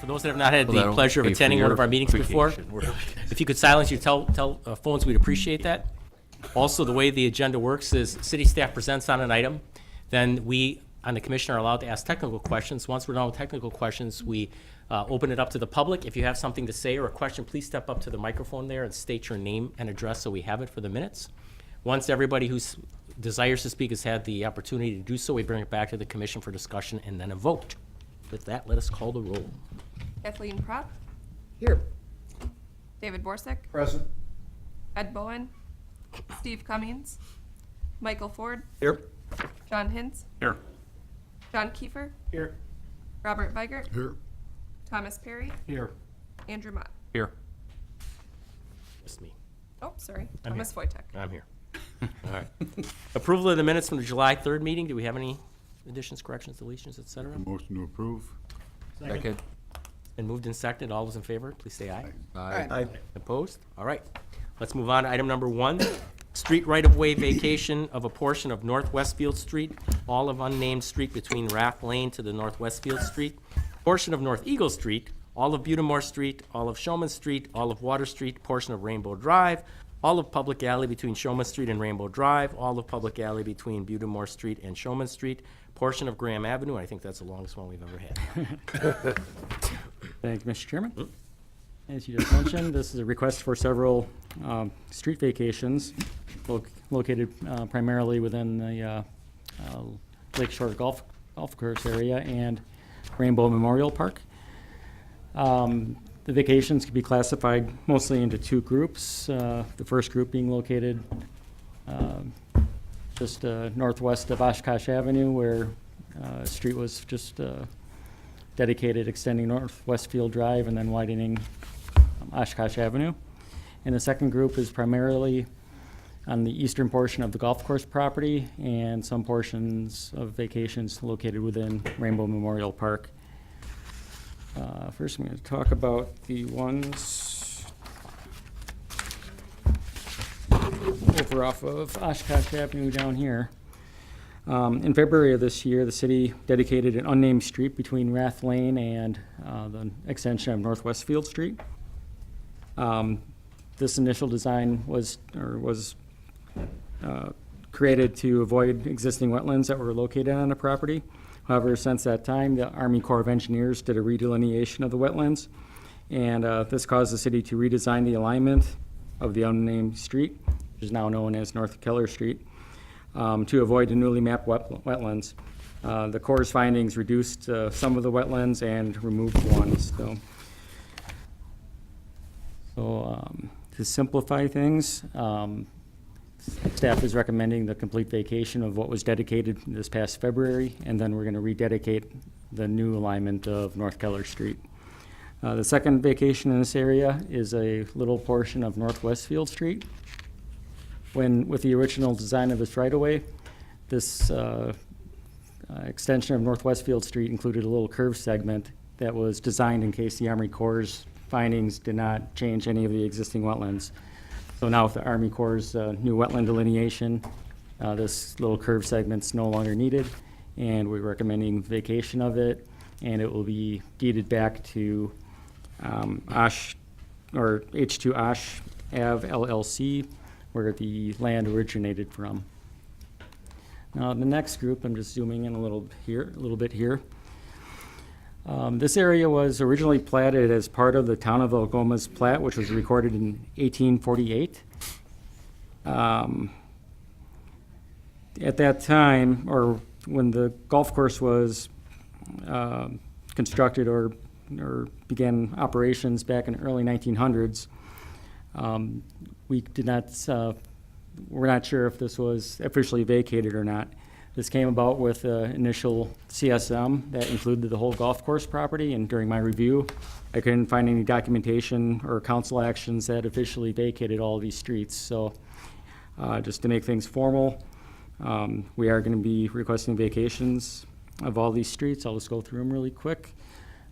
For those that have not had the pleasure of attending one of our meetings before, if you could silence your phones, we'd appreciate that. Also, the way the agenda works is city staff presents on an item, then we, on the commission, are allowed to ask technical questions. Once we're done with technical questions, we open it up to the public. If you have something to say or a question, please step up to the microphone there and state your name and address so we have it for the minutes. Once everybody who desires to speak has had the opportunity to do so, we bring it back to the commission for discussion and then a vote. With that, let us call the roll. Kathleen Pratt, Here. David Borsick, Present. Ed Bowen, Steve Cummings, Michael Ford, Here. John Hintz, Here. John Kiefer, Here. Robert Weigert, Here. Thomas Perry, Here. Andrew Mott. Here. Just me. Oh, sorry, I'm Thomas Wojtek. I'm here. All right. Approval of the minutes from the July 3rd meeting. Do we have any additions, corrections, deletions, et cetera? Motion to approve. Second. And moved and seconded. All those in favor, please say aye. Aye. Opposed? All right. Let's move on to item number 1. Street right-of-way vacation of a portion of North Westfield Street, all of unnamed street between Rath Lane to the North Westfield Street, portion of North Eagle Street, all of Butamore Street, all of Showman Street, all of Water Street, portion of Rainbow Drive, all of Public Alley between Showman Street and Rainbow Drive, all of Public Alley between Butamore Street and Showman Street, portion of Graham Avenue. I think that's the longest one we've ever had. Thank you, Mr. Chairman. As you just mentioned, this is a request for several street vacations located primarily within the Lakeshore Golf Course area and Rainbow Memorial Park. The vacations can be classified mostly into 2 groups. The first group being located just northwest of Oshkosh Avenue, where a street was just dedicated, extending North Westfield Drive and then widening Oshkosh Avenue. And the second group is primarily on the eastern portion of the golf course property and some portions of vacations located within Rainbow Memorial Park. First, I'm going to talk about the ones over off of Oshkosh Avenue down here. In February of this year, the city dedicated an unnamed street between Rath Lane and the extension of North Westfield Street. This initial design was created to avoid existing wetlands that were located on the property. However, since that time, the Army Corps of Engineers did a redelineation of the wetlands, and this caused the city to redesign the alignment of the unnamed street, which is now known as North Keller Street, to avoid the newly mapped wetlands. The Corps' findings reduced some of the wetlands and removed ones. So to simplify things, staff is recommending the complete vacation of what was dedicated this past February, and then we're going to rededicate the new alignment of North Keller Street. The second vacation in this area is a little portion of North Westfield Street. With the original design of this right-of-way, this extension of North Westfield Street included a little curved segment that was designed in case the Army Corps' findings did not change any of the existing wetlands. So now with the Army Corps' new wetland delineation, this little curved segment's no longer needed, and we're recommending vacation of it, and it will be deeded back to H2 Osh Ave LLC, where the land originated from. Now the next group, I'm just zooming in a little bit here. This area was originally platted as part of the Town of Algoma's plat, which was recorded in 1848. At that time, or when the golf course was constructed or began operations back in the early 1900s, we're not sure if this was officially vacated or not. This came about with initial CSM that included the whole golf course property, and during my review, I couldn't find any documentation or council actions that officially vacated all of these streets. So just to make things formal, we are going to be requesting vacations of all these streets. I'll just go through them really quick.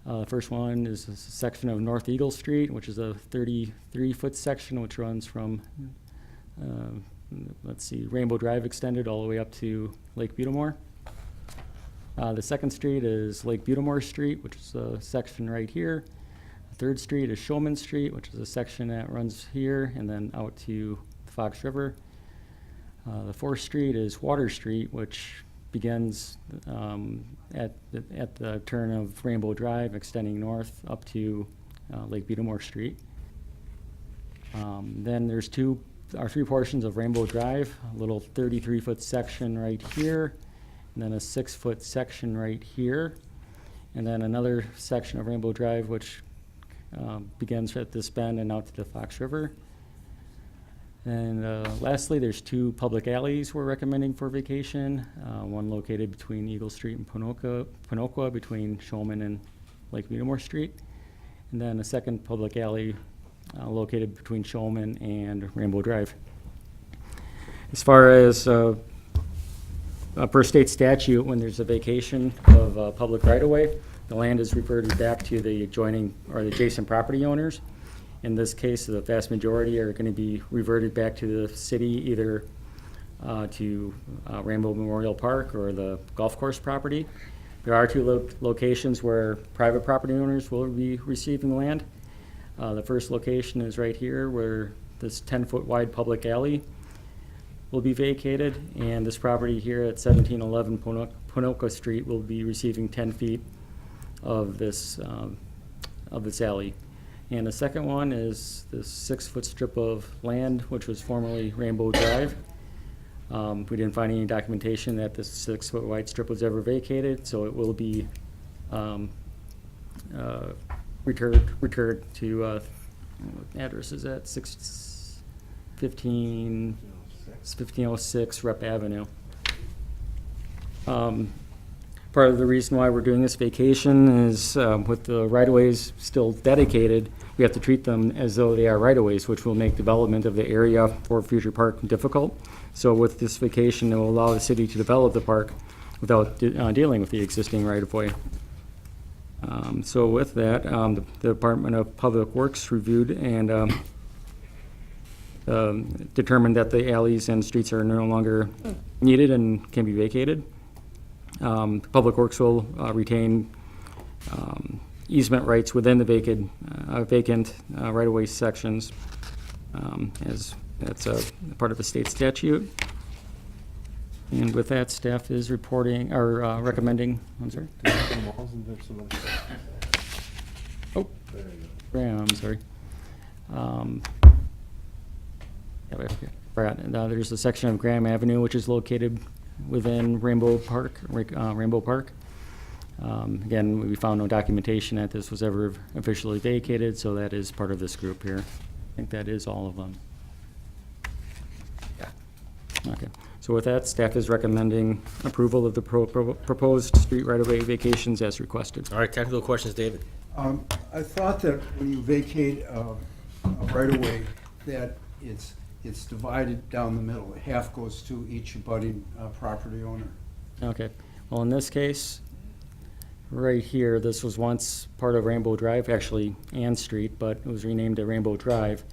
The first one is a section of North Eagle Street, which is a 33-foot section which runs from Rainbow Drive extended all the way up to Lake Butamore. The second street is Lake Butamore Street, which is a section right here. The third street is Showman Street, which is a section that runs here and then out to the Fox River. The fourth street is Water Street, which begins at the turn of Rainbow Drive, extending north up to Lake Butamore Street. Then there's three portions of Rainbow Drive, a little 33-foot section right here, and then a 6-foot section right here, and then another section of Rainbow Drive which begins at this bend and out to the Fox River. And lastly, there's two public alleys we're recommending for vacation, one located between Eagle Street and Ponoqua between Showman and Lake Butamore Street, and then a second public alley located between Showman and Rainbow Drive. As far as per state statute, when there's a vacation of public right-of-way, the land is reverted back to the adjoining or the adjacent property owners. In this case, the vast majority are going to be reverted back to the city, either to Rainbow Memorial Park or the golf course property. There are two locations where private property owners will be receiving land. The first location is right here, where this 10-foot wide public alley will be vacated, and this property here at 1711 Ponoqua Street will be receiving 10 feet of this alley. And the second one is this 6-foot strip of land, which was formerly Rainbow Drive. We didn't find any documentation that this 6-foot wide strip was ever vacated, so it will be returned to, address is at 1506 Rep Avenue. Part of the reason why we're doing this vacation is with the right-of-ways still dedicated, we have to treat them as though they are right-of-ways, which will make development of the area for future park difficult. So with this vacation, it will allow the city to develop the park without dealing with the existing right-of-way. So with that, the Department of Public Works reviewed and determined that the alleys and streets are no longer needed and can be vacated. Public Works will retain easement rights within the vacant right-of-way sections, as that's a part of the state statute. And with that, staff is reporting or recommending. I'm sorry. Oh, Graham, I'm sorry. Yeah, I forgot. There's a section of Graham Avenue which is located within Rainbow Park. Again, we found no documentation that this was ever officially vacated, so that is part of this group here. I think that is all of them. Yeah. Okay. So with that, staff is recommending approval of the proposed street right-of-way vacations as requested. All right, technical questions, David. I thought that when you vacate a right-of-way, that it's divided down the middle. Half goes to each abutting property owner. Okay. Well, in this case, right here, this was once part of Rainbow Drive, actually Ann Street, but it was renamed to Rainbow Drive.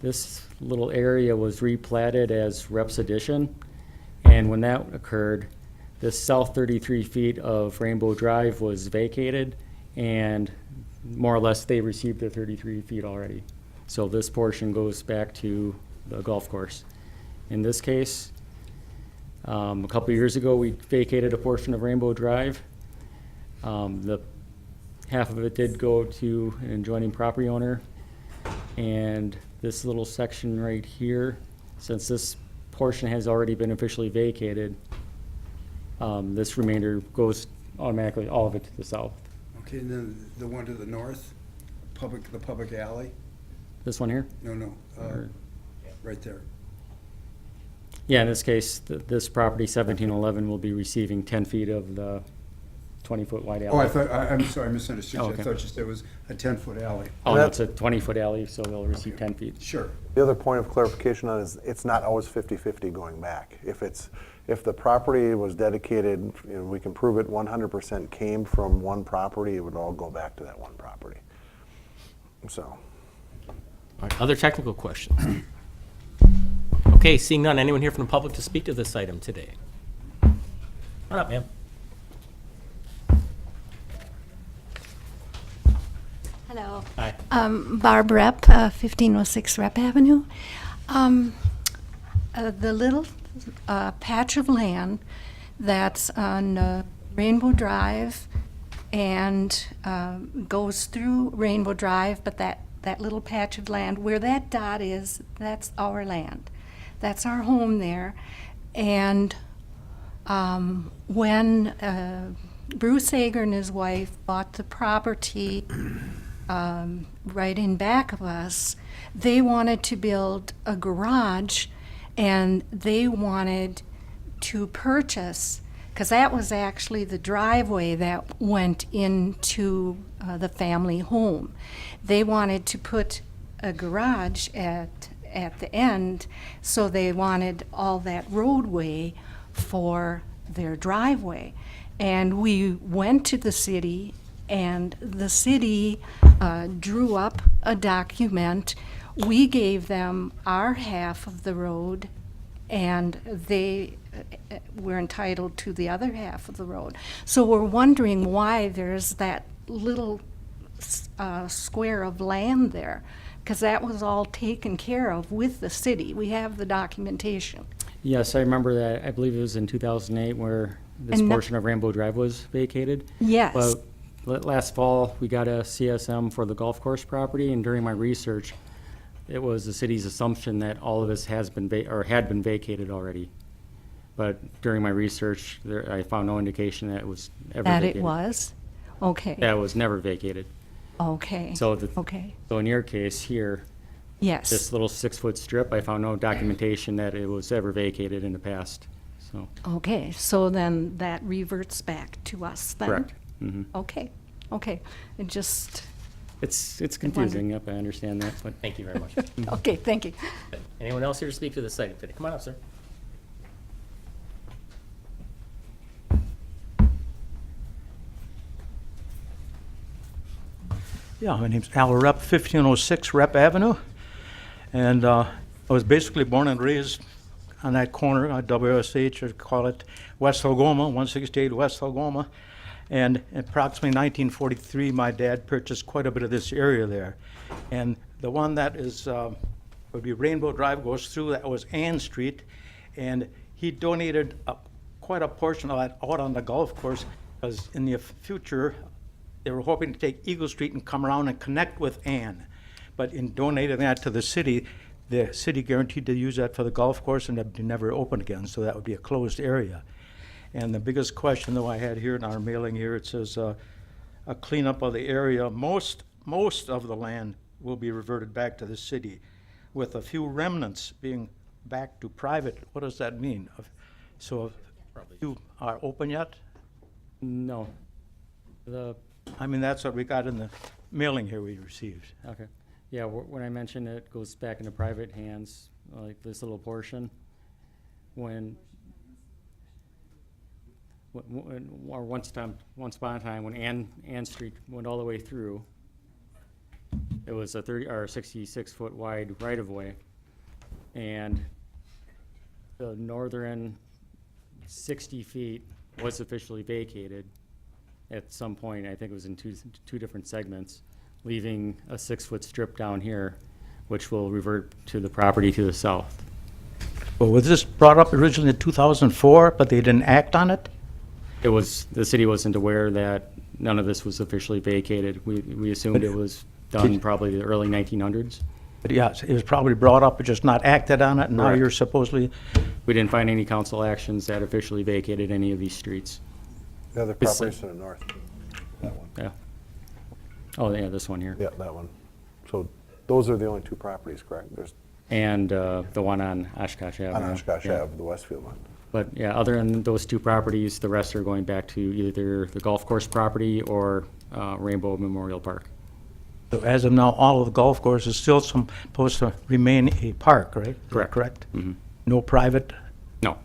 This little area was replatted as Reps Addition, and when that occurred, this south 33 feet of Rainbow Drive was vacated, and more or less they received their 33 feet already. So this portion goes back to the golf course. In this case, a couple years ago, we vacated a portion of Rainbow Drive. The half of it did go to an adjoining property owner, and this little section right here, since this portion has already been officially vacated, this remainder goes automatically, all of it to the south. Okay, and then the one to the north, the public alley? This one here? No, right there. Yeah, in this case, this property, 1711, will be receiving 10 feet of the 20-foot wide alley. Oh, I'm sorry, I misunderstood you. Oh, okay. I thought you said it was a 10-foot alley. Oh, no, it's a 20-foot alley, so they'll receive 10 feet. Sure. The other point of clarification on is it's not always 50-50 going back. If the property was dedicated, we can prove it 100% came from one property, it would all go back to that one property. So. All right, other technical questions? Okay, seeing none, anyone here from the public to speak to this item today? Come on up, ma'am. Hello. Hi. Barb Rep, 1506 Rep Avenue. The little patch of land that's on Rainbow Drive and goes through Rainbow Drive, but that little patch of land, where that dot is, that's our land. That's our home there. And when Bruce Hager and his wife bought the property right in back of us, they wanted to build a garage, and they wanted to purchase, because that was actually the driveway that went into the family home. They wanted to put a garage at the end, so they wanted all that roadway for their driveway. And we went to the city, and the city drew up a document. We gave them our half of the road, and they were entitled to the other half of the road. So we're wondering why there's that little square of land there, because that was all taken care of with the city. We have the documentation. Yes, I remember that. I believe it was in 2008 where this And no- portion of Rainbow Drive was vacated. Yes. But last fall, we got a CSM for the golf course property, and during my research, it was the city's assumption that all of this had been vacated already. But during my research, I found no indication that it was ever That vacated. it was? Okay. That it was never vacated. Okay. So Okay. So in your case here, Yes. this little 6-foot strip, I found no documentation that it was ever vacated in the past, so. Okay, so then that reverts back to us then? Correct. Mhm. Okay, okay. It just, It's confusing, yep, I understand that, but. Thank you very much. okay, thank you. Anyone else here to speak to this item today? Come on up, sir. Yeah, my name's Al Rep, 1506 Rep Avenue. And I was basically born and raised on that corner, WSH, or call it West Algoma, 168 West Algoma. And in approximately 1943, my dad purchased quite a bit of this area there. And the one that is, would be Rainbow Drive, goes through, that was Ann Street. And he donated quite a portion of that out on the golf course, because in the future, they were hoping to take Eagle Street and come around and connect with Ann. But in donating that to the city guaranteed to use that for the golf course, and it'd never open again, so that would be a closed area. And the biggest question, though, I had here in our mailing here, it says a cleanup of the area. Most of the land will be reverted back to the city, with a few remnants being back to private. What does that mean? So you are open yet? No. I mean, that's what we got in the mailing here we received. Okay. Yeah, when I mentioned it goes back into private hands, like this little portion, once upon a time, when Ann Street went all the way through, it was a 66-foot wide right-of-way, and the northern 60 feet was officially vacated at some point. I think it was in two different segments, leaving a 6-foot strip down here, which will revert to the property to the south. Well, was this brought up originally in 2004, but they didn't act on it? The city wasn't aware that none of this was officially vacated. We assumed it was done probably the early 1900s. But yeah, it was probably brought up, but just not acted on it, and now Correct. you're supposedly, We didn't find any council actions that officially vacated any of these streets. The other It's, properties to the north, that one. Yeah. Oh, yeah, this one here. Yeah, that one. So those are the only two properties, correct? There's And the one on Oshkosh Avenue. on Oshkosh Yeah. Ave, the Westfield one. But yeah, other than those two properties, the rest are going back to either the golf course property or Rainbow Memorial Park. so as of now, all of the golf course is still supposed to remain a park, right? Is that Correct. correct? Mhm. No private? No.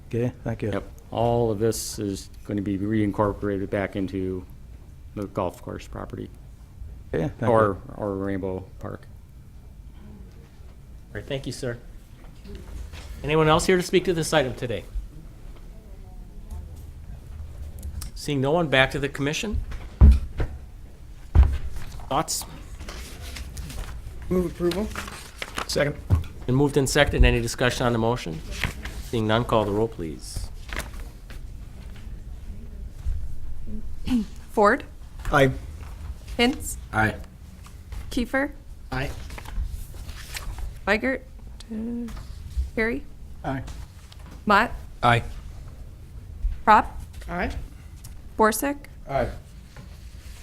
Okay, thank you. Yep. All of this is going to be reincorporated back into the golf course property Okay, thank or you. All Rainbow Park. right, thank you, sir. Anyone else here to speak to this item today? Seeing no one, back to the commission. Thoughts? Move approval. Second. Been moved and seconded. Any discussion on the motion? Seeing none, call the roll, please. Ford, Aye. Hintz, Aye. Kiefer, Aye. Weigert, Perry, Aye. Mott, Aye. Prop, Aye. Borsek, Aye.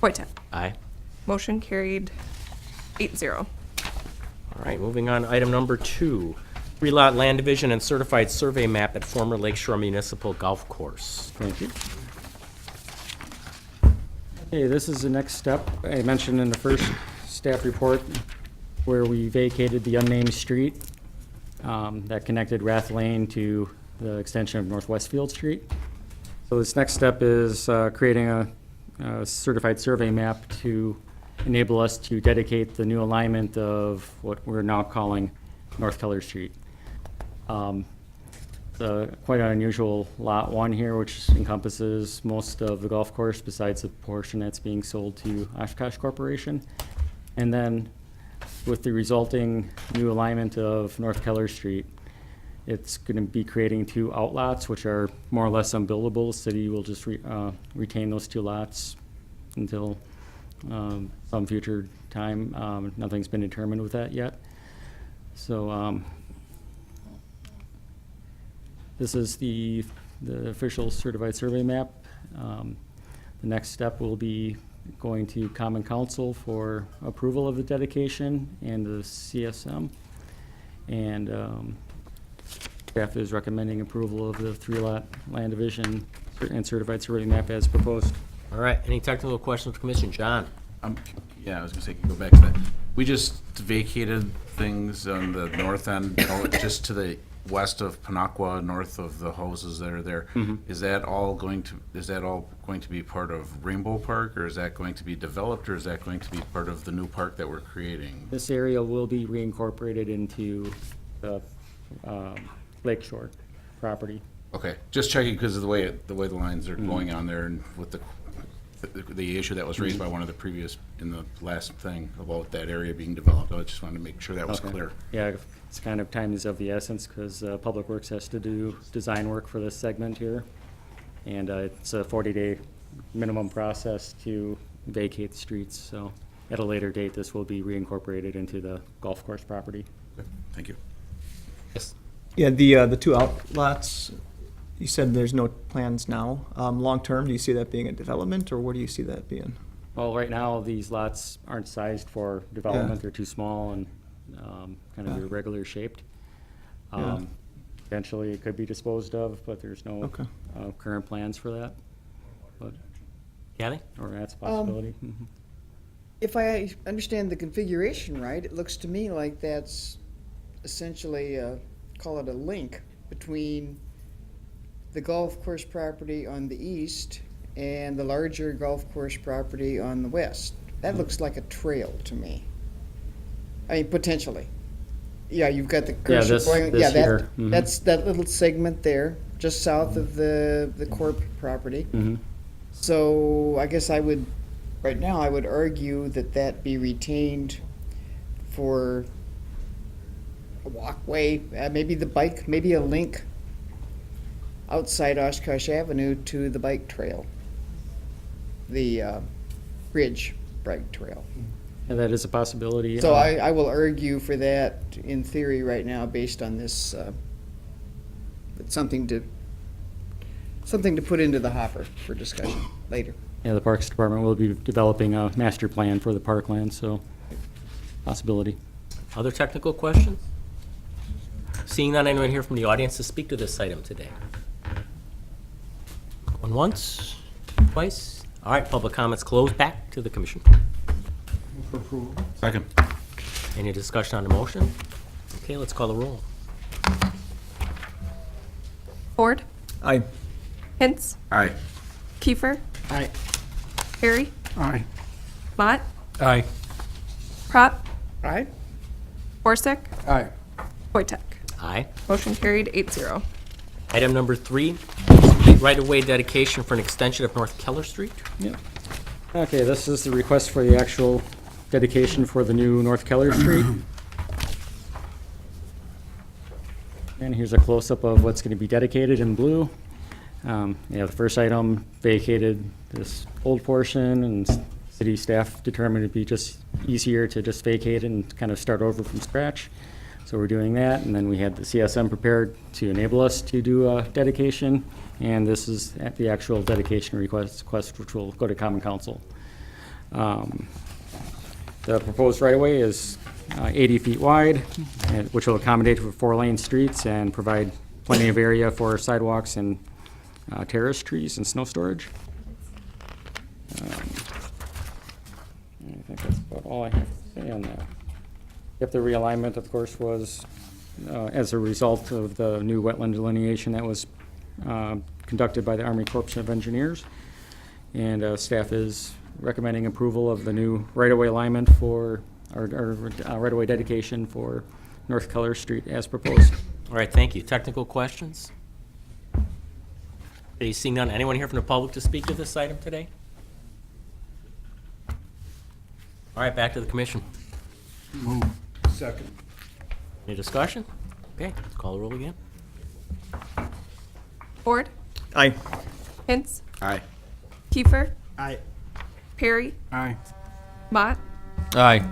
Wojtek. Aye. Motion carried 8-0. All right, moving on to item number 2. 3-lot land division and certified survey map at former Lakeshore Municipal Golf Course. Thank you. Okay, this is the next step. I mentioned in the first staff report where we vacated the unnamed street that connected Rath Lane to the extension of Northwest Field Street. So this next step is creating a certified survey map to enable us to dedicate the new alignment of what we're now calling North Keller Street. Quite an unusual Lot 1 here, which encompasses most of the golf course besides the portion that's being sold to Oshkosh Corporation. And then with the resulting new alignment of North Keller Street, it's going to be creating 2 outlots, which are more or less unbuildable. The city will just retain those 2 lots until some future time. Nothing's been determined with that yet. So this is the official certified survey map. The next step will be going to Common Council for approval of the dedication and the CSM. And staff is recommending approval of the 3-lot land division and certified survey map as proposed. All right, any technical questions, Commission? John? Yeah, I was gonna say, go back to that. We just vacated things on the north end, just to the west of Pinaqua, north of the houses that are there. Is that all going to be part of Rainbow Park, or is that going to be developed, or is that going to be part of the new park that we're creating? This area will be reincorporated into the Lakeshore property. Okay, just checking because of the way the lines are going on there, and with the issue that was raised by one of the previous, in the last thing about that area being developed. I just wanted to make sure that was Okay. clear. Yeah, it's kind of time is of the essence because Public Works has to do design work for this segment here. And it's a 40-day minimum process to vacate the streets. So at a later date, this will be reincorporated into the golf course property. Okay, thank you. Yes. Yeah, the 2 outlots, you said there's no plans now. Long-term, do you see that being a development, or where do you see that being? Well, right now, these lots aren't sized for development. Yeah. They're too small and kind of Yeah. irregular shaped. Yeah. Eventually, it could be disposed of, but there's no Okay. current plans for that. But, Kathy? or that's a possibility. Mhm. If I understand the configuration right, it looks to me like that's essentially, call it a link between the golf course property on the east and the larger golf course property on the west. That looks like a trail to me. I mean, potentially. Yeah, you've got the cursor this- going, this yeah, here, mhm. that's that little segment there, just south of the Corp property. Mhm. So I guess right now, I would argue that be retained for a walkway, maybe the bike, maybe a link outside Oshkosh Avenue to the bike trail, the Ridge Bike Trail. And that is a possibility. So I will argue for that in theory right now based on this, it's something to put into the hopper for discussion later. Yeah, the Parks Department will be developing a master plan for the parkland, so possibility. Other technical questions? Seeing none, anyone here from the audience to speak to this item today? Going once, twice? All right, public comments closed. Back to the commission. Move for approval. Second. Any discussion on the motion? Okay, let's call the roll. Ford, Aye. Hintz, Aye. Kiefer, Aye. Perry, Aye. Mott, Aye. Prop, Aye. Borsek, Aye. Wojtek. Aye. Motion carried 8-0. Item number 3, complete right-of-way dedication for an extension of North Keller Street. Yeah. Okay, this is the request for the actual dedication for the new North Keller Street. And here's a close-up of what's going to be dedicated in blue. The first item vacated this old portion, and city staff determined it'd be just easier to just vacate it and kind of start over from scratch. So we're doing that, and then we had the CSM prepared to enable us to do a dedication, and this is at the actual dedication request which will go to Common Council. The proposed right-of-way is 80 feet wide, which will accommodate for 4-lane streets and provide plenty of area for sidewalks and terrace trees and snow storage. I think that's about all I have to say on that. If the realignment, of course, was as a result of the new wetland delineation that was conducted by the Army Corps of Engineers. And staff is recommending approval of the new right-of-way alignment for, or right-of-way dedication for North Keller Street as proposed. All right, thank you. Technical questions? Okay, seeing none, anyone here from the public to speak to this item today? All right, back to the commission. Second. Any discussion? Okay, let's call the roll again. Ford, Aye. Hintz, Aye. Kiefer, Aye. Perry, Aye. Mott, Aye.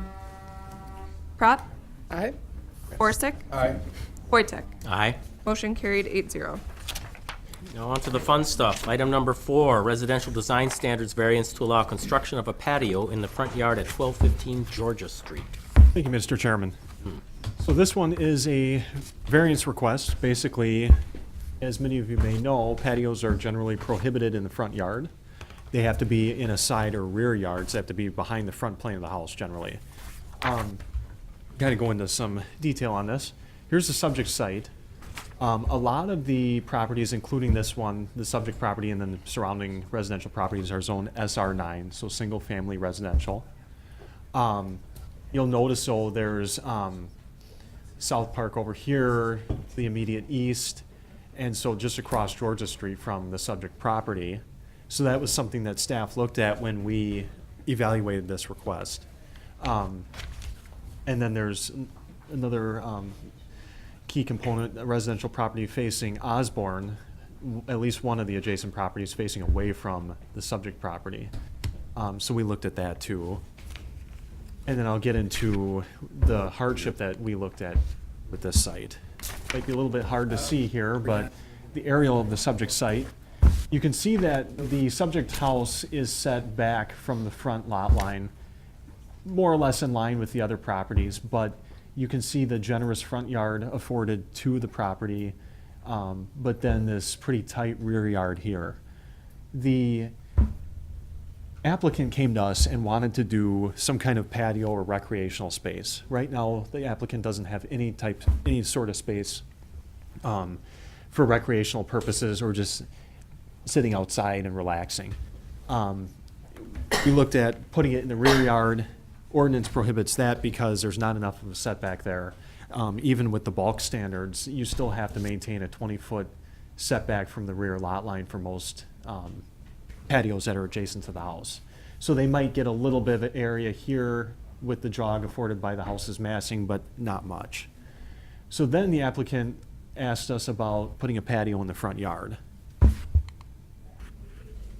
Prop, Aye. Forsick, Aye. Wojtek. Aye. Motion carried 8-0. Now on to the fun stuff. Item number 4, residential design standards variance to allow construction of a patio in the front yard at 1215 Georgia Street. Thank you, Mr. Chairman. So this one is a variance request. Basically, as many of you may know, patios are generally prohibited in the front yard. They have to be in a side or rear yards. They have to be behind the front plane of the house generally. Got to go into some detail on this. Here's the subject site. A lot of the properties, including this one, the subject property and then the surrounding residential properties are zoned SR9, so single-family residential. You'll notice, though, there's South Park over here, the immediate east, and so just across Georgia Street from the subject property. So that was something that staff looked at when we evaluated this request. And then there's another key component, a residential property facing Osborne, at least one of the adjacent properties facing away from the subject property. So we looked at that too. And then I'll get into the hardship that we looked at with this site. Might be a little bit hard to see here, but the aerial of the subject site, you can see that the subject house is set back from the front lot line, more or less in line with the other properties, but you can see the generous front yard afforded to the property, but then this pretty tight rear yard here. The applicant came to us and wanted to do some kind of patio or recreational space. Right now, the applicant doesn't have any sort of space for recreational purposes or just sitting outside and relaxing. We looked at putting it in the rear yard. Ordinance prohibits that because there's not enough of a setback there. Even with the bulk standards, you still have to maintain a 20-foot setback from the rear lot line for most patios that are adjacent to the house. So they might get a little bit of an area here with the jog afforded by the house's massing, but not much. So then the applicant asked us about putting a patio in the front yard.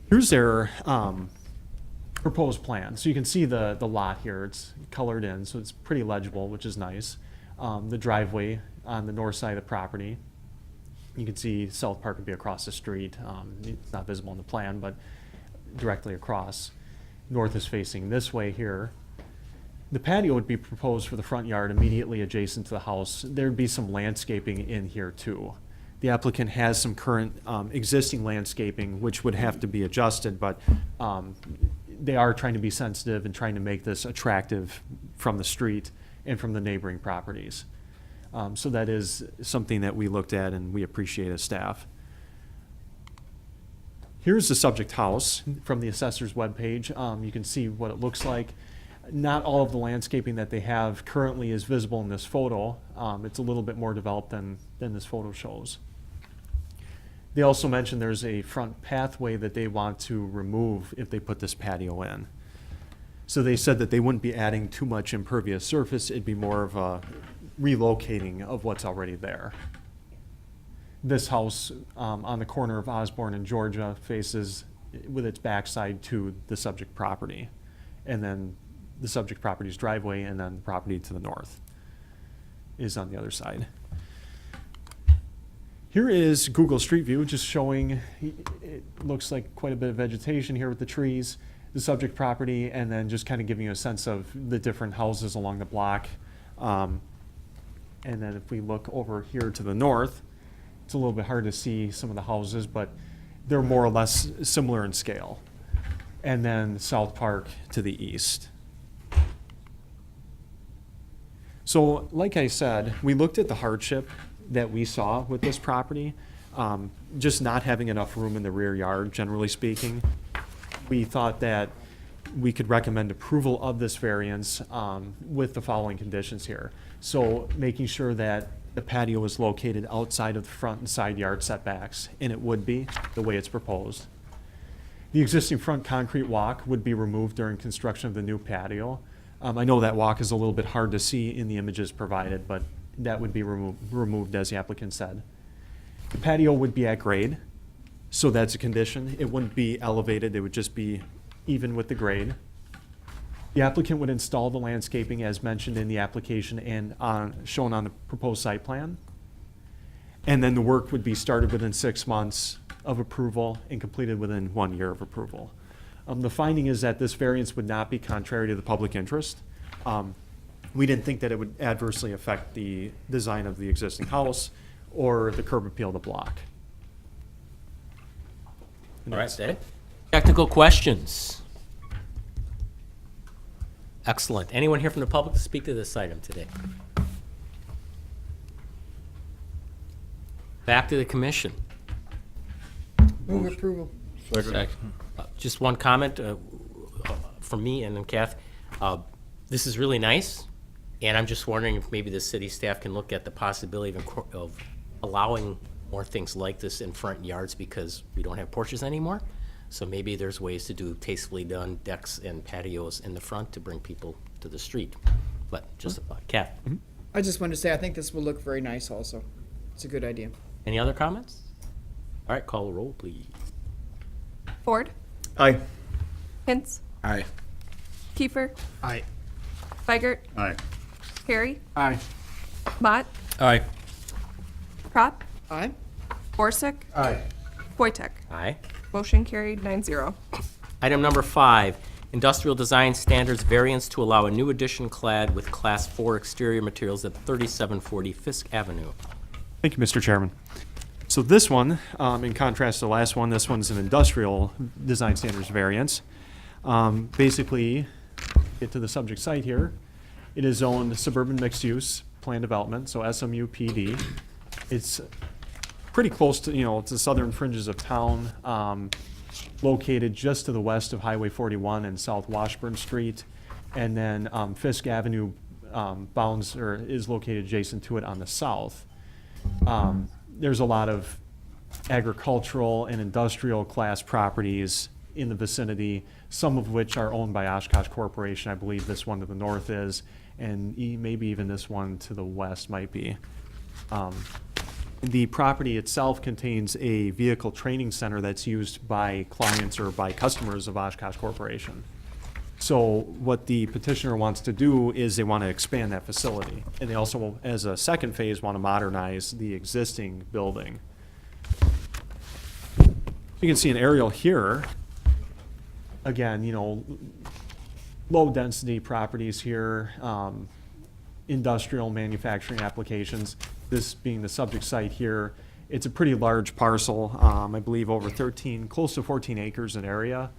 Here's their proposed plan. So you can see the lot here. It's colored in, so it's pretty legible, which is nice. The driveway on the north side of the property. You can see South Park would be across the street. It's not visible in the plan, but directly across. North is facing this way here. The patio would be proposed for the front yard immediately adjacent to the house. There'd be some landscaping in here too. The applicant has some current existing landscaping which would have to be adjusted, but they are trying to be sensitive and trying to make this attractive from the street and from the neighboring properties. So that is something that we looked at and we appreciate as staff. Here's the subject house from the assessor's webpage. You can see what it looks like. Not all of the landscaping that they have currently is visible in this photo. It's a little bit more developed than this photo shows. They also mentioned there's a front pathway that they want to remove if they put this patio in. So they said that they wouldn't be adding too much impervious surface, it'd be more of a relocating of what's already there. This house on the corner of Osborne and Georgia faces with its backside to the subject property. And then the subject property's driveway, and then the property to the north is on the other side. Here is Google Street View, just showing, it looks like quite a bit of vegetation here with the trees, the subject property, and then just kind of giving you a sense of the different houses along the block. And then if we look over here to the north, it's a little bit hard to see some of the houses, but they're more or less similar in scale. And then South Park to the east. So, like I said, we looked at the hardship that we saw with this property, just not having enough room in the rear yard, generally speaking. We thought that we could recommend approval of this variance with the following conditions here. So, making sure that the patio is located outside of the front and side yard setbacks, and it would be the way it's proposed. The existing front concrete walk would be removed during construction of the new patio. I know that walk is a little bit hard to see in the images provided, but that would be removed as the applicant said. The patio would be at grade, so that's a condition. It wouldn't be elevated, it would just be even with the grade. The applicant would install the landscaping as mentioned in the application and shown on the proposed site plan. And then the work would be started within 6 months of approval and completed within 1 year of approval. The finding is that this variance would not be contrary to the public interest. We didn't think that it would adversely affect the design of the existing house or the curb appeal of the block. All right, Dave. Technical questions? Excellent. Anyone here from the public to speak to this item today? Back to the commission. Move approval. Just one comment from me and then Kath. This is really nice, and I'm just wondering if maybe the city staff can look at the possibility of allowing more things like this in front yards because we don't have porches anymore. So maybe there's ways to do tastefully done decks and patios in the front to bring people to the street. But just a thought. Kath, I just wanted to say, I think this will look very nice also. It's a good idea. any other comments? All right, call the roll, please. Ford, Aye. Hintz, Aye. Kiefer, Aye. Weigert, Aye. Harry, Aye. Mott, Aye. Prop, Aye. Borsick, Aye. Wojtek. Aye. Motion carried 9-0. Item number 5, industrial design standards variance to allow a new addition clad with Class 4 exterior materials at 3740 Fisk Avenue. Thank you, Mr. Chairman. So this one, in contrast to the last one, this one's an industrial design standards variance. Basically, get to the subject site here. It is zoned suburban mixed use plan development, so SMU PD. It's pretty close to, to the southern fringes of town, located just to the west of Highway 41 and South Washburn Street. And then Fisk Avenue bounds or is located adjacent to it on the south. There's a lot of agricultural and industrial class properties in the vicinity, some of which are owned by Oshkosh Corporation. I believe this one to the north is, and maybe even this one to the west might be. The property itself contains a vehicle training center that's used by clients or by customers of Oshkosh Corporation. So what the petitioner wants to do is they want to expand that facility. And they also, as a second phase, want to modernize the existing building. You can see an aerial here. Again, low density properties here, industrial manufacturing applications. This being the subject site here, it's a pretty large parcel, I believe over close to 14 acres in area,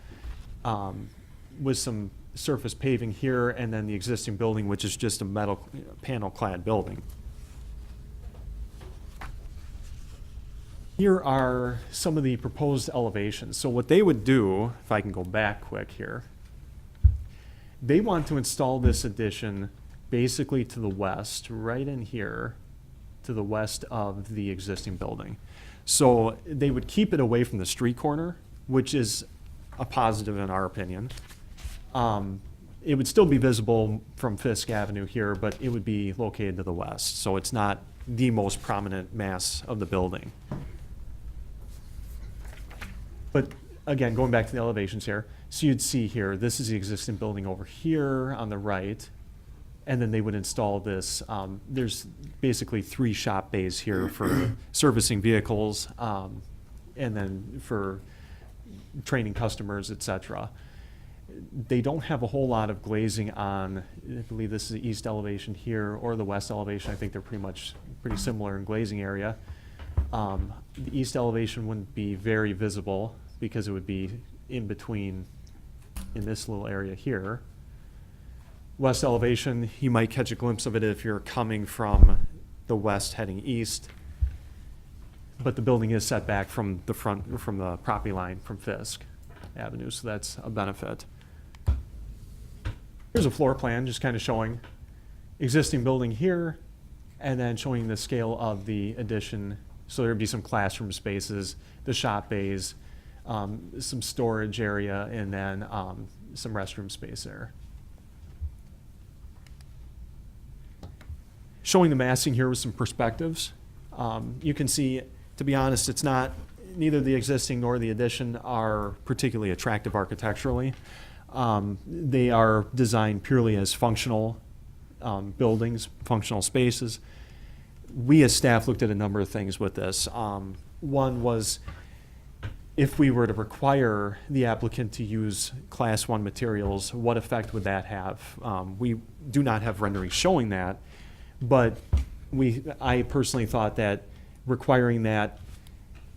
with some surface paving here and then the existing building, which is just a metal panel clad building. Here are some of the proposed elevations. So what they would do, if I can go back quick here, they want to install this addition basically to the west, right in here, to the west of the existing building. So they would keep it away from the street corner, which is a positive in our opinion. it would still be visible from Fisk Avenue here, but it would be located to the west. So it's not the most prominent mass of the building. But again, going back to the elevations here, so you'd see here, this is the existing building over here on the right, and then they would install this. There's basically 3 shop bays here for servicing vehicles, and then for training customers, et cetera. They don't have a whole lot of glazing on, I believe this is the east elevation here, or the west elevation. I think they're pretty similar in glazing area. The east elevation wouldn't be very visible because it would be in between in this little area here. West elevation, you might catch a glimpse of it if you're coming from the west heading east. But the building is set back from the property line from Fisk Avenue, so that's a benefit. Here's a floor plan just kind of showing existing building here and then showing the scale of the addition. So there'd be some classroom spaces, the shop bays, some storage area, and then some restroom space there. Showing the massing here with some perspectives. You can see, to be honest, it's not, neither the existing nor the addition are particularly attractive architecturally. They are designed purely as functional buildings, functional spaces. We as staff looked at a number of things with this. One was, if we were to require the applicant to use Class 1 materials, what effect would that have? We do not have renderings showing that, but I personally thought that requiring that,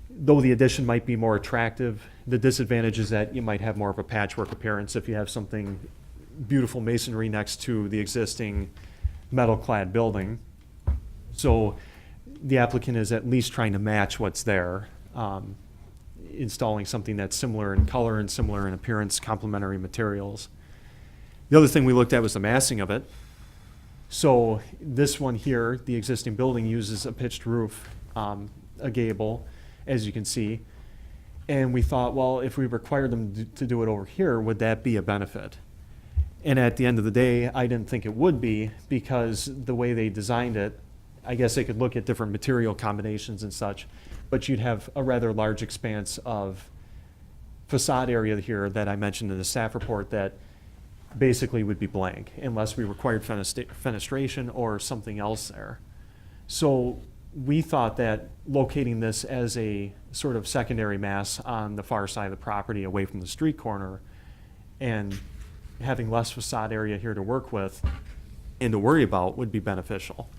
though the addition might be more attractive, the disadvantage is that you might have more of a patchwork appearance if you have something beautiful masonry next to the existing metal-clad building. So the applicant is at least trying to match what's there, installing something that's similar in color and similar in appearance, complementary materials. The other thing we looked at was the massing of it. So this one here, the existing building, uses a pitched roof, a gable, as you can see. And we thought, well, if we required them to do it over here, would that be a benefit? And at the end of the day, I didn't think it would be, because the way they designed it, I guess they could look at different material combinations and such, but you'd have a rather large expanse of facade area here that I mentioned in the staff report that basically would be blank unless we required fenestration or something else there. So we thought that locating this as a sort of secondary mass on the far side of the property away from the street corner and having less facade area here to work with and to worry about would be beneficial.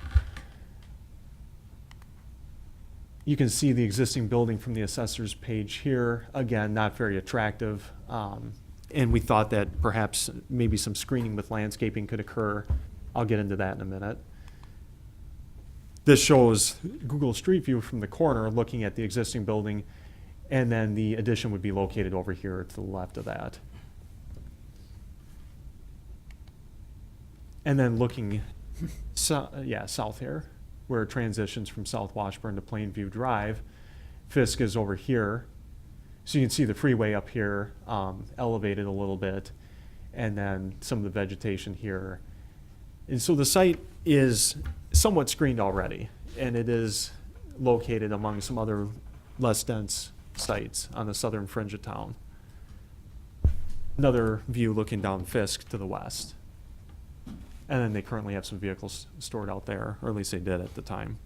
You can see the existing building from the assessor's page here. Again, not very attractive. And we thought that perhaps maybe some screening with landscaping could occur. I'll get into that in a minute. This shows Google Street View from the corner looking at the existing building, and then the addition would be located over here to the left of that. And then looking south here, where it transitions from South Washburn to Plainview Drive. Fisk is over here. So you can see the freeway up here, elevated a little bit, and then some of the vegetation here. And so the site is somewhat screened already, and it is located among some other less dense sites on the southern fringe of town. Another view looking down Fisk to the west. And then they currently have some vehicles stored out there, or at least they did at the time.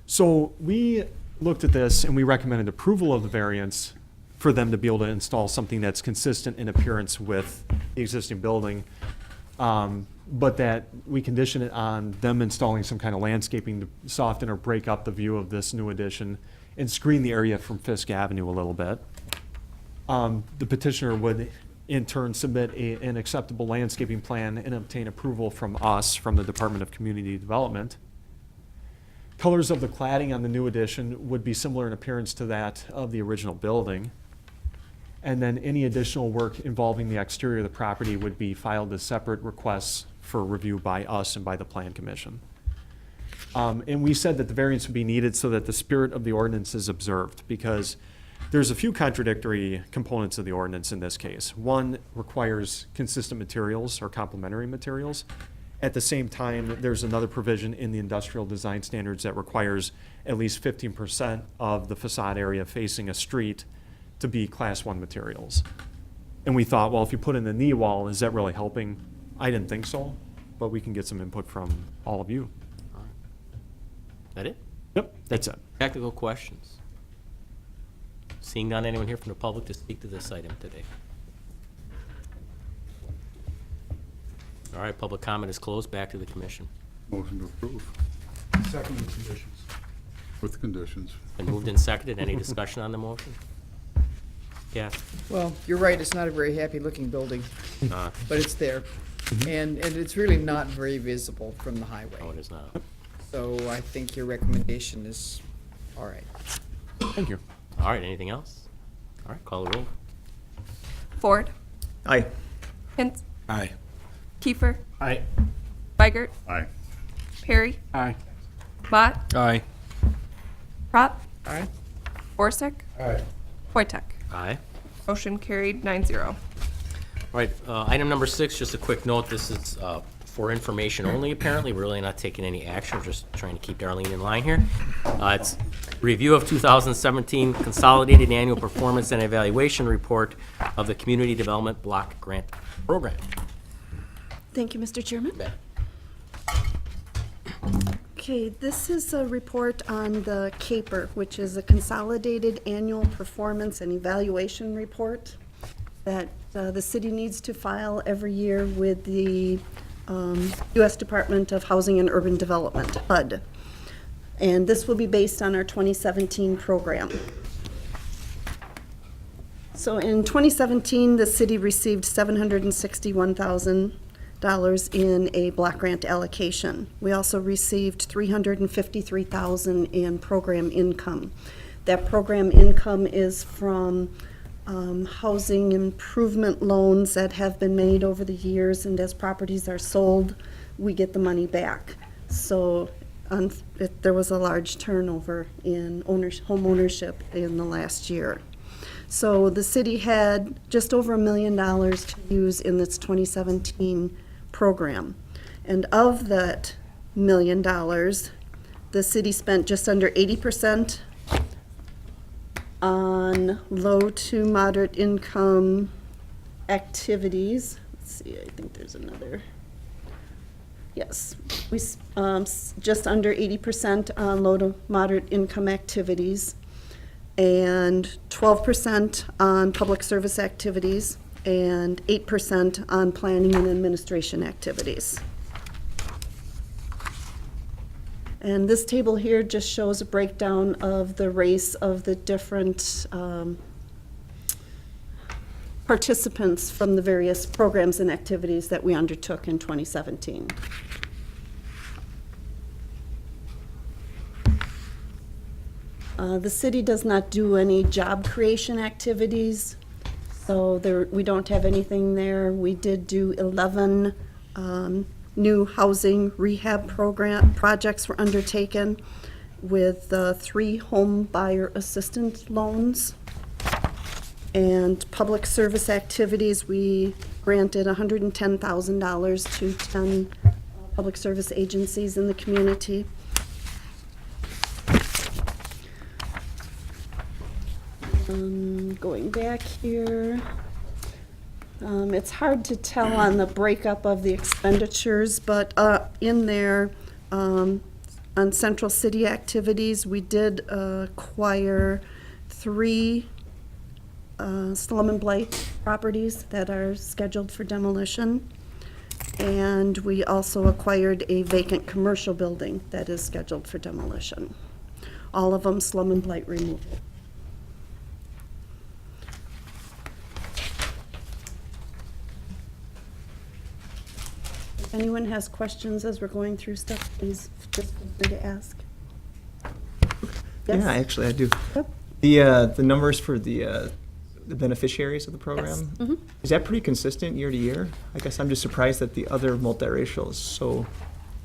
So we looked at this and we recommended approval of the variance for them to be able to install something that's consistent in appearance with the existing building, but that we condition it on them installing some kind of landscaping to soften or break up the view of this new addition and screen the area from Fisk Avenue a little bit. The petitioner would in turn submit an acceptable landscaping plan and obtain approval from us, from the Department of Community Development. Colors of the cladding on the new addition would be similar in appearance to that of the original building. And then any additional work involving the exterior of the property would be filed as separate requests for review by us and by the Plan Commission. And we said that the variance would be needed so that the spirit of the ordinance is observed, because There's a few contradictory components of the ordinance in this case. One requires consistent materials or complementary materials. At the same time, there's another provision in the industrial design standards that requires at least 15% of the facade area facing a street to be Class 1 materials. And we thought, well, if you put in the knee wall, is that really helping? I didn't think so, but we can get some input from all of you. That it? Yep, that's it. Technical questions? Seeing none, anyone here from the public to speak to this item today? All right, public comment is closed. Back to the commission. Motion to approve Second with conditions. with conditions. Been moved and seconded. Any discussion on the motion? Yeah. Well, you're right, it's not a very happy-looking building, Uh, but it's there. And it's really not very visible from the highway. No, it is not. So I think your recommendation is all right. Thank you. All right, anything else? All right, call the roll. Ford. Aye. Hintz. Aye. Kiefer. Aye. Weigert. Aye. Perry. Aye. Mott. Aye. Prop. Aye. Orsick. Aye. Wojtek. Aye. Motion carried 9-0. All right, item number 6, just a quick note, this is for information only, apparently. We're really not taking any action, we're just trying to keep Darlene in line here. It's review of 2017 Consolidated Annual Performance and Evaluation Report of the Community Development Block Grant Program. Thank you, Mr. Chairman. Okay, this is a report on the CAPER, which is a Consolidated Annual Performance and Evaluation Report that the city needs to file every year with the U.S. Department of Housing and Urban Development, HUD. And this will be based on our 2017 program. So in 2017, the city received $761,000 in a block grant allocation. We also received $353,000 in program income. That program income is from housing improvement loans that have been made over the years, and as properties are sold, we get the money back. So there was a large turnover in home ownership in the last year. So the city had just over $1 million to use in its 2017 program. And of that $1 million, the city spent just under 80% on low to moderate income activities. Let's see, I think there's another. Yes, we just under 80% on low to moderate income activities, and 12% on public service activities, and 8% on planning and administration activities. And this table here just shows a breakdown of the race of the different participants from the various programs and activities that we undertook in 2017. The city does not do any job creation activities, so we don't have anything there. We did do 11 new housing rehab projects were undertaken with 3 home buyer assistance loans. And public service activities, we granted $110,000 to 10 public service agencies in the community. Going back here, it's hard to tell on the breakup of the expenditures, but in there, on central city activities, we did acquire 3 slum and blight properties that are scheduled for demolition. And we also acquired a vacant commercial building that is scheduled for demolition. All of them slum and blight removal. If anyone has questions as we're going through stuff, please just feel free to ask. Yes? Yeah, actually, I do. Yep. The numbers for the beneficiaries of the program, Yes. Mhm. is that pretty consistent year to year? I guess I'm just surprised that the other multiracial is so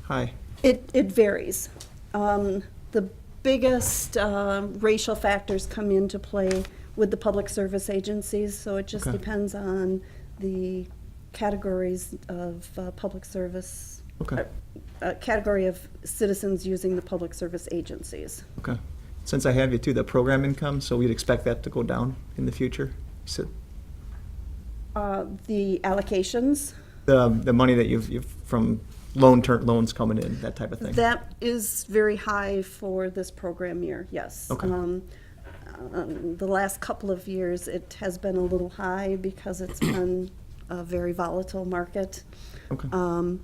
high. It varies. The biggest racial factors come into play with the public service agencies, so it just Okay. depends on the categories of public service, Okay, category of citizens using the public service agencies. okay. Since I have you too, the program income, so we'd expect that to go down in the future? You said The allocations, the money that you've from loans coming in, that type of thing? that is very high for this program year, yes. Okay. The last couple of years, it has been a little high because it's been a very volatile market. Okay.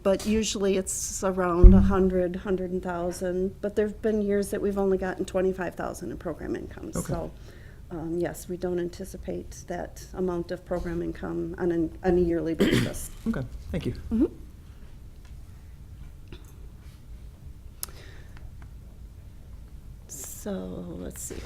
But usually it's around 100,000, but there've been years that we've only gotten 25,000 in program income. Okay. So, yes, we don't anticipate that amount of program income on a yearly basis. Okay, thank you. So, let's see.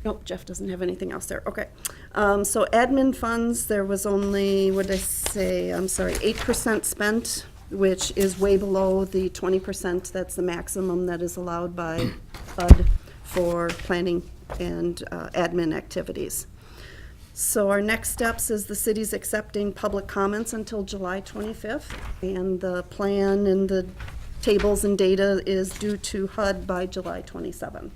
Nope, Jeff doesn't have anything else there. Okay. So admin funds, there was only, what did I say? I'm sorry, 8% spent, which is way below the 20%. That's the maximum that is allowed by HUD for planning and admin activities. So our next steps is the city's accepting public comments until July 25th, and the plan and the tables and data is due to HUD by July 27th.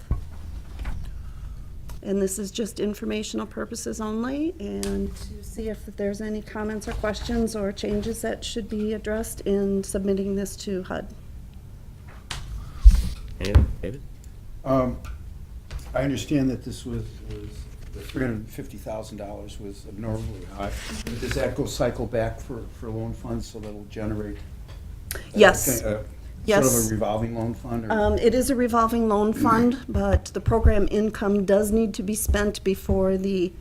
And this is just informational purposes only, and to see if there's any comments or questions or changes that should be addressed in submitting this to HUD. Anything, David? I understand that this was the $350,000 was abnormally high. Does that go cycle back for loan funds, so that'll generate? Yes. Sort of Yes. a revolving loan fund? Or? It is a revolving loan fund, but the program income does need to be spent before the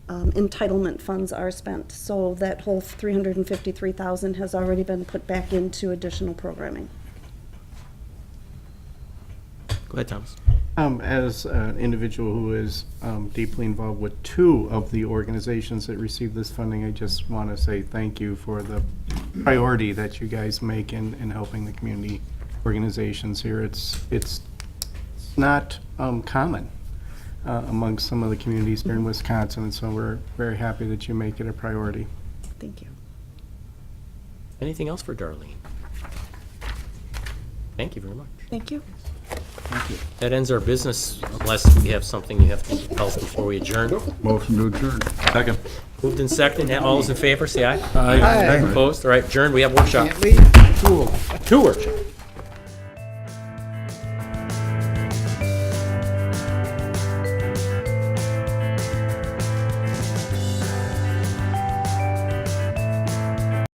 entitlement funds are spent. So that whole $353,000 has already been put back into additional programming. Go ahead, Thomas. As an individual who is deeply involved with two of the organizations that receive this funding, I just want to say thank you for the priority that you guys make in helping the community organizations here. It's not common among some of the communities here in Wisconsin, and so we're very happy that you make it a priority. Thank you. Anything else for Darlene? Thank you very much. Thank you. That ends our business, unless we have something you have to tell us before we adjourn. Motion to adjourn. Second. Moved in second, all those in favor, say aye. Aye. Opposed? All right, adjourned, we have workshop. Can't leave. Two workshop.